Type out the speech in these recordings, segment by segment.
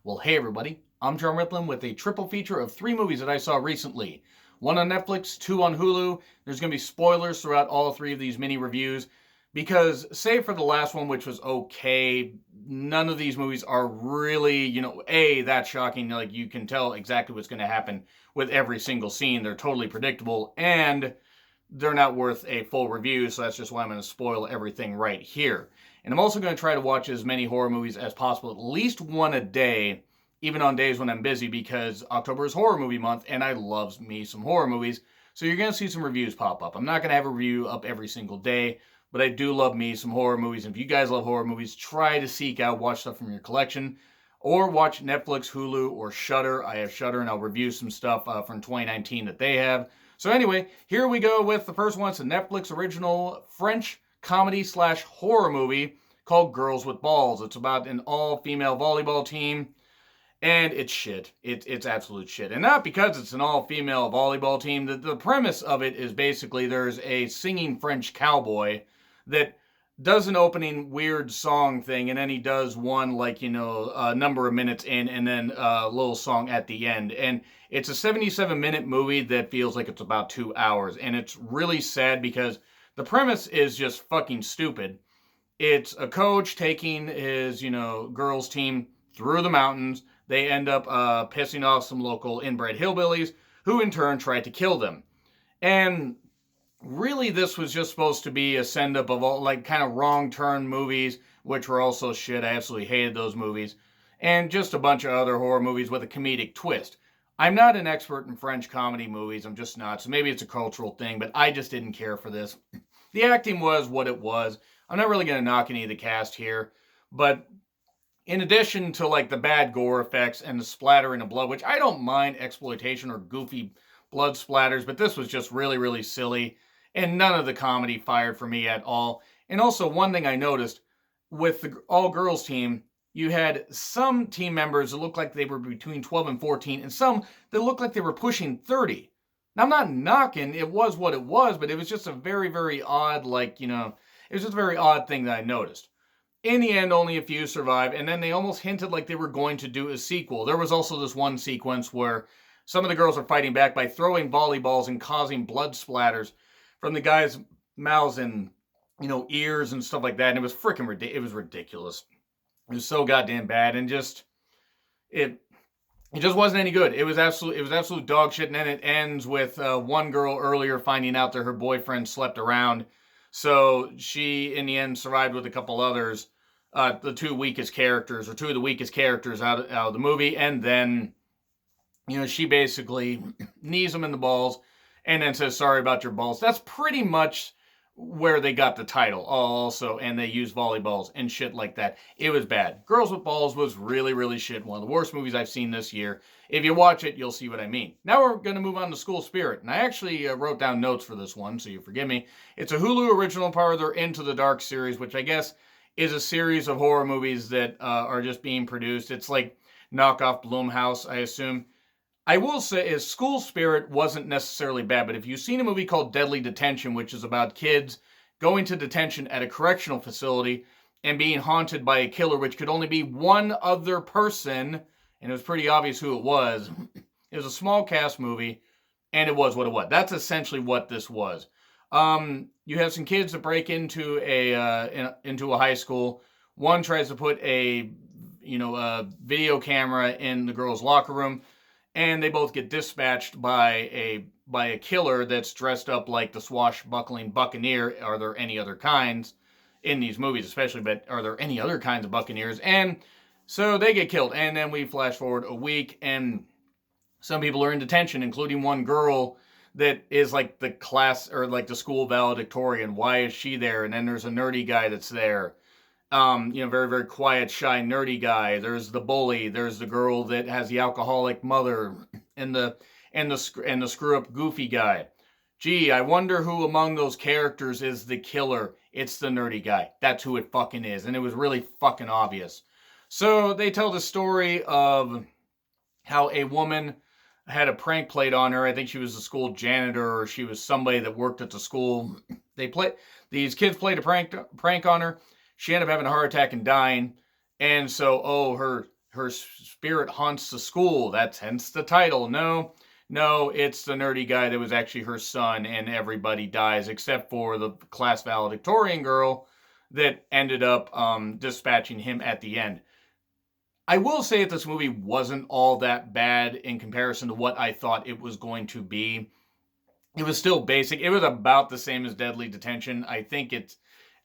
Well, hey everybody, I'm John Riplin with a triple feature of 3 movies that I saw recently. One on Netflix, 2 on Hulu. There's going to be spoilers throughout all 3 of these mini reviews because, save for the last one, which was okay, none of these movies are really, that shocking. Like, you can tell exactly what's going to happen with every single scene. They're totally predictable, and they're not worth a full review, so that's just why I'm going to spoil everything right here. And I'm also going to try to watch as many horror movies as possible, at least one a day, even on days when I'm busy, because October is horror movie month, and I love me some horror movies. So you're going to see some reviews pop up. I'm not going to have a review up every single day, but I do love me some horror movies. And if you guys love horror movies, try to seek out, watch stuff from your collection, or watch Netflix, Hulu, or Shudder. I have Shudder, and I'll review some stuff from 2019 that they have. So anyway, here we go with the first one. It's a Netflix original French comedy / horror movie called Girls with Balls. It's about an all-female volleyball team, and it's shit. It's absolute shit. And not because it's an all-female volleyball team. The premise of it is basically there's a singing French cowboy that does an opening weird song thing, and then he does one, a number of minutes in, and then a little song at the end. And it's a 77-minute movie that feels like it's about 2 hours, and it's really sad because the premise is just fucking stupid. It's a coach taking his, girls team through the mountains. They end up pissing off some local inbred hillbillies, who in turn try to kill them. And really, this was just supposed to be a send-up of all, kind of wrong turn movies, which were also shit. I absolutely hated those movies. And just a bunch of other horror movies with a comedic twist. I'm not an expert in French comedy movies. I'm just not. So maybe it's a cultural thing, but I just didn't care for this. The acting was what it was. I'm not really going to knock any of the cast here. But in addition to, the bad gore effects and the splattering of blood, which I don't mind exploitation or goofy blood splatters, but this was just really, really silly. And none of the comedy fired for me at all. And also, one thing I noticed with the all-girls team, you had some team members that looked like they were between 12 and 14, and some that looked like they were pushing 30. Now, I'm not knocking. It was what it was, but it was just a very, very odd, it was just a very odd thing that I noticed. In the end, only a few survived, and then they almost hinted like they were going to do a sequel. There was also this one sequence where some of the girls are fighting back by throwing volleyballs and causing blood splatters from the guys' mouths and, ears and stuff like that. And it was freaking ridiculous. It was ridiculous. It was so goddamn bad. And it just wasn't any good. It was absolute dog shit. And then it ends with one girl earlier finding out that her boyfriend slept around. So she, in the end, survived with a couple others, the 2 weakest characters, or 2 of the weakest characters out of the movie. And then, she basically knees them in the balls and then says, sorry about your balls. That's pretty much where they got the title also, and they use volleyballs and shit like that. It was bad. Girls with Balls was really, really shit. One of the worst movies I've seen this year. If you watch it, you'll see what I mean. Now we're going to move on to School Spirit, and I actually wrote down notes for this one, so you forgive me. It's a Hulu original part of their Into the Dark series, which I guess is a series of horror movies that are just being produced. It's like knockoff Blumhouse, I assume. I will say is School Spirit wasn't necessarily bad, but if you've seen a movie called Deadly Detention, which is about kids going to detention at a correctional facility and being haunted by a killer, which could only be one other person, and it was pretty obvious who it was. It was a small cast movie, and it was what it was. That's essentially what this was. You have some kids that break into a high school. One tries to put a video camera in the girls' locker room, and they both get dispatched by a killer that's dressed up like the swashbuckling buccaneer. Are there any other kinds in these movies, especially? But are there any other kinds of buccaneers? And so they get killed. And then we flash forward a week, and some people are in detention, including one girl that is like the class or like the school valedictorian. Why is she there? And then there's a nerdy guy that's there. Very, very quiet, shy, nerdy guy. There's the bully. There's the girl that has the alcoholic mother, and the screw up goofy guy. Gee, I wonder who among those characters is the killer. It's the nerdy guy. That's who it fucking is, and it was really fucking obvious. So they tell the story of how a woman had a prank played on her. I think she was a school janitor, or she was somebody that worked at the school. These kids played a prank on her. She ended up having a heart attack and dying. And so, her her spirit haunts the school. That's hence the title. No, it's the nerdy guy that was actually her son, and everybody dies except for the class valedictorian girl that ended up dispatching him at the end. I will say that this movie wasn't all that bad in comparison to what I thought it was going to be. It was still basic. It was about the same as Deadly Detention. I think it's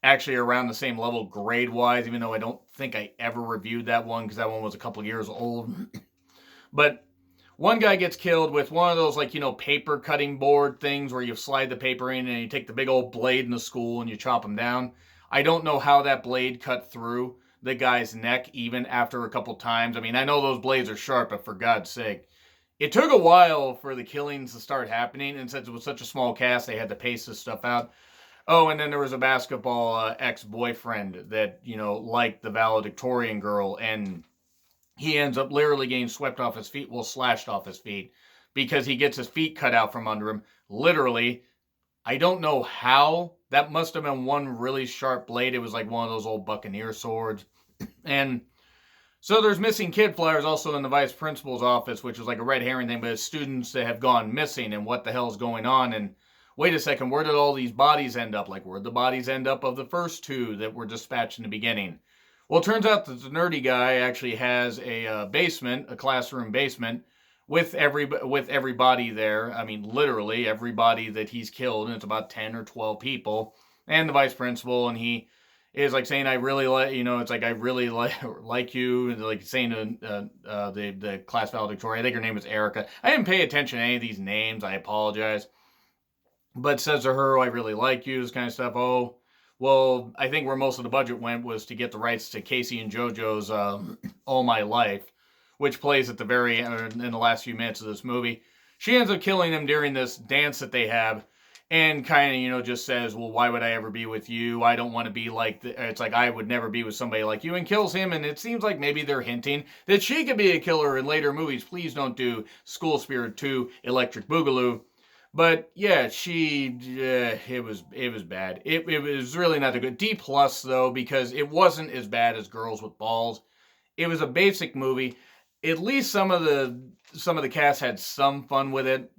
actually around the same level grade-wise, even though I don't think I ever reviewed that one because that one was a couple years old. But one guy gets killed with one of those, like, paper cutting board things where you slide the paper in and you take the big old blade in the school and you chop him down. I don't know how that blade cut through the guy's neck even after a couple times. I mean, I know those blades are sharp, but for God's sake. It took a while for the killings to start happening, and since it was such a small cast, they had to pace this stuff out. Oh, and then there was a basketball ex-boyfriend that, liked the valedictorian girl, and he ends up literally getting swept off his feet, slashed off his feet, because he gets his feet cut out from under him. Literally, I don't know how. That must have been one really sharp blade. It was like one of those old Buccaneer swords. And so there's missing kid flyers also in the vice principal's office, which is like a red herring thing, but it's students that have gone missing and what the hell's going on. And wait a second, where did all these bodies end up? Like, where'd the bodies end up of the first two that were dispatched in the beginning? Well, it turns out that the nerdy guy actually has a basement, a classroom basement, with everybody there. I mean, literally everybody that he's killed, and it's about 10 or 12 people, and the vice principal, and he is like saying, I really like, it's like, I really like you, and like saying to the class valedictorian, I think her name was Erica. I didn't pay attention to any of these names, I apologize. But says to her, oh, I really like you, this kind of stuff. Oh, well, I think where most of the budget went was to get the rights to Casey and JoJo's All My Life, which plays at the very end, in the last few minutes of this movie. She ends up killing him during this dance that they have, and kind of, just says, well, why would I ever be with you? I don't want to be like, it's like, I would never be with somebody like you, and kills him, and it seems like maybe they're hinting that she could be a killer in later movies. Please don't do School Spirit 2 Electric Boogaloo. But yeah, it was bad. It was really not a good D+, though, because it wasn't as bad as Girls with Balls. It was a basic movie. At least some of the cast had some fun with it.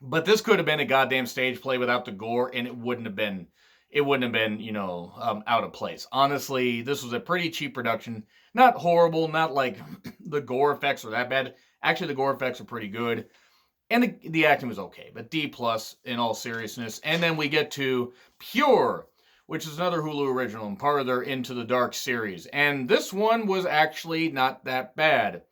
But this could have been a goddamn stage play without the gore, and it wouldn't have been, out of place. Honestly, this was a pretty cheap production. Not horrible, not like the gore effects were that bad. Actually, the gore effects are pretty good. And the acting was okay, but D+ in all seriousness. And then we get to Pure, which is another Hulu original and part of their Into the Dark series. And this one was actually not that bad.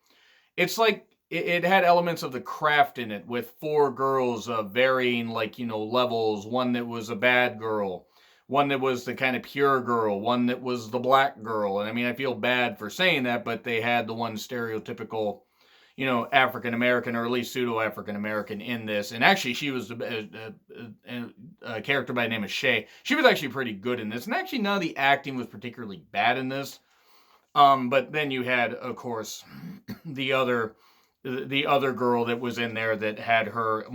It's like, it had elements of The Craft in it, with 4 girls of varying, levels. One that was a bad girl, one that was the kind of pure girl, one that was the black girl. And I mean, I feel bad for saying that, but they had the one stereotypical, African American, or at least pseudo African American in this. And actually, she was a character by the name of Shay. She was actually pretty good in this. And actually, none of the acting was particularly bad in this. But then you had, of course, the other girl that was in there that had her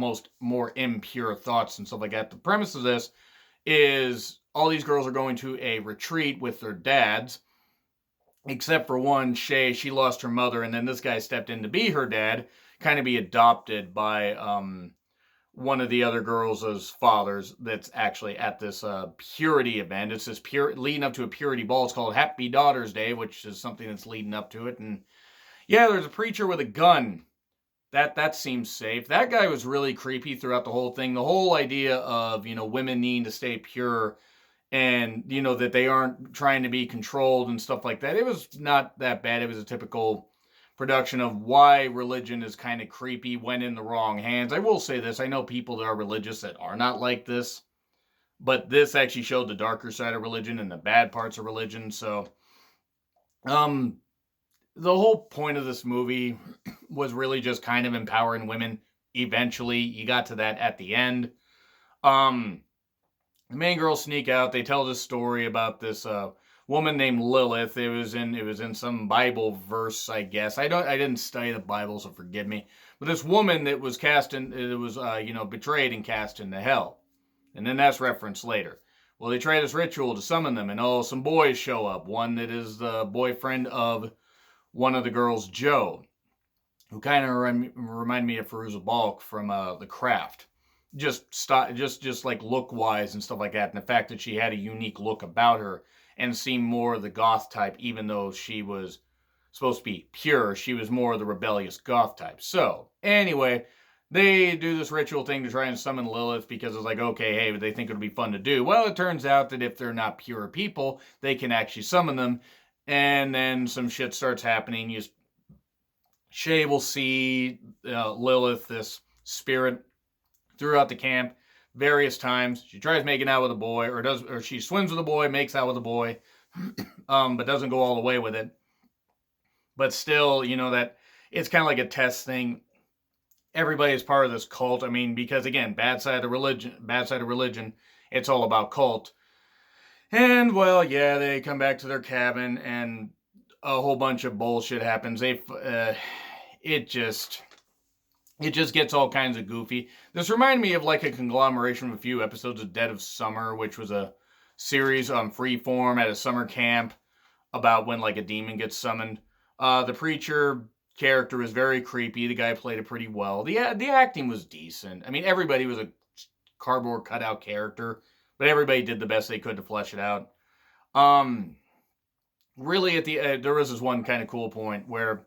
more impure thoughts and stuff like that. The premise of this is all these girls are going to a retreat with their dads. Except for one, Shay, she lost her mother, and then this guy stepped in to be her dad, kind of be adopted by one of the other girls' fathers that's actually at this purity event. It's this leading up to a purity ball. It's called Happy Daughter's Day, which is something that's leading up to it. And yeah, there's a preacher with a gun. That seems safe. That guy was really creepy throughout the whole thing. The whole idea of, women needing to stay pure, and, that they aren't trying to be controlled and stuff like that. It was not that bad. It was a typical production of why religion is kind of creepy when in the wrong hands. I will say this. I know people that are religious that are not like this, but this actually showed the darker side of religion and the bad parts of religion. So, the whole point of this movie was really just kind of empowering women. Eventually, you got to that at the end. The main girls sneak out. They tell this story about this woman named Lilith. It was in some Bible verse, I guess. I didn't study the Bible, so forgive me. But this woman that was betrayed and cast into hell, and then that's referenced later. Well, they try this ritual to summon them, and some boys show up. One that is the boyfriend of one of the girls, Jo, who kind of remind me of Fairuza Balk from The Craft. Just like look wise and stuff like that, and the fact that she had a unique look about her and seemed more the goth type, even though she was supposed to be pure, she was more the rebellious goth type. So anyway, they do this ritual thing to try and summon Lilith because it's like, okay, hey, but they think it'll be fun to do. Well, it turns out that if they're not pure people, they can actually summon them, and then some shit starts happening. Shay will see Lilith, this spirit, throughout the camp various times. She tries making out with a boy, or she swims with a boy, makes out with a boy, but doesn't go all the way with it. But still, that it's kind of like a test thing. Everybody is part of this cult. I mean, because again, bad side of religion, it's all about cult. And well, yeah, they come back to their cabin and a whole bunch of bullshit happens. It just gets all kinds of goofy. This reminded me of like a conglomeration of a few episodes of Dead of Summer, which was a series on Freeform at a summer camp about when like a demon gets summoned. The preacher character was very creepy. The guy played it pretty well. The acting was decent. I mean, everybody was a cardboard cutout character, but everybody did the best they could to flesh it out. Really, at the there was this one kind of cool point where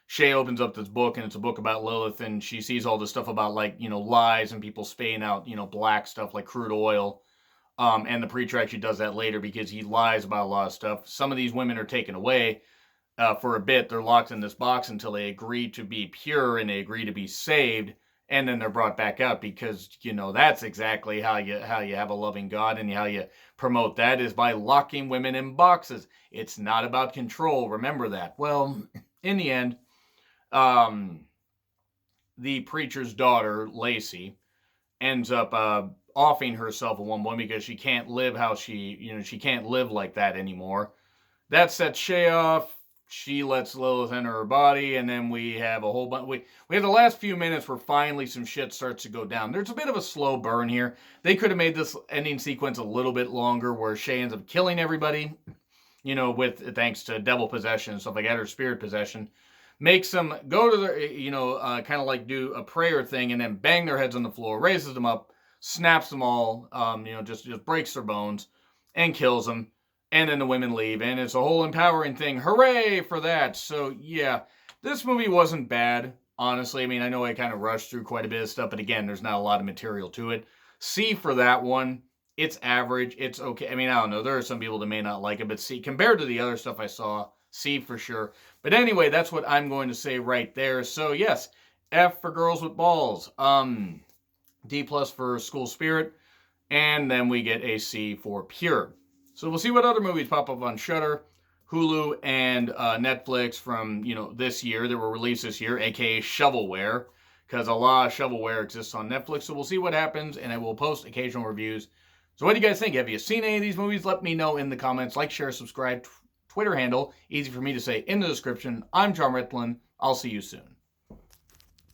Shay opens up this book, and it's a book about Lilith, and she sees all this stuff about, like, lies and people spaying out, black stuff like crude oil. And the preacher actually does that later because he lies about a lot of stuff. Some of these women are taken away for a bit. They're locked in this box until they agree to be pure and they agree to be saved, and then they're brought back out because, that's exactly how you have a loving God, and how you promote that is by locking women in boxes. It's not about control. Remember that. Well, in the end, the preacher's daughter, Lacey, ends up offing herself at one point because she can't live she can't live like that anymore. That sets Shay off. She lets Lilith enter her body, and then we have a whole bunch. We have the last few minutes where finally some shit starts to go down. There's a bit of a slow burn here. They could have made this ending sequence a little bit longer, where Shay ends up killing everybody, with thanks to devil possession and stuff like that, or spirit possession. Makes them go to their, kind of like do a prayer thing, and then bang their heads on the floor, raises them up, snaps them all, just breaks their bones, and kills them. And then the women leave, and it's a whole empowering thing. Hooray for that. So, yeah, this movie wasn't bad, honestly. I mean, I know I kind of rushed through quite a bit of stuff, but again, there's not a lot of material to it. C for that one. It's average. It's okay. I mean, I don't know. There are some people that may not like it, but C, compared to the other stuff I saw, C for sure. But anyway, that's what I'm going to say right there. So, yes, F for Girls with Balls. D plus for School Spirit. And then we get a C for Pure. So we'll see what other movies pop up on Shudder, Hulu, and Netflix from, this year, that were released this year, aka shovelware, because a lot of shovelware exists on Netflix. So we'll see what happens, and I will post occasional reviews. So what do you guys think? Have you seen any of these movies? Let me know in the comments. Like, share, subscribe. Twitter handle, easy for me to say in the description. I'm John Ritlin. I'll see you soon.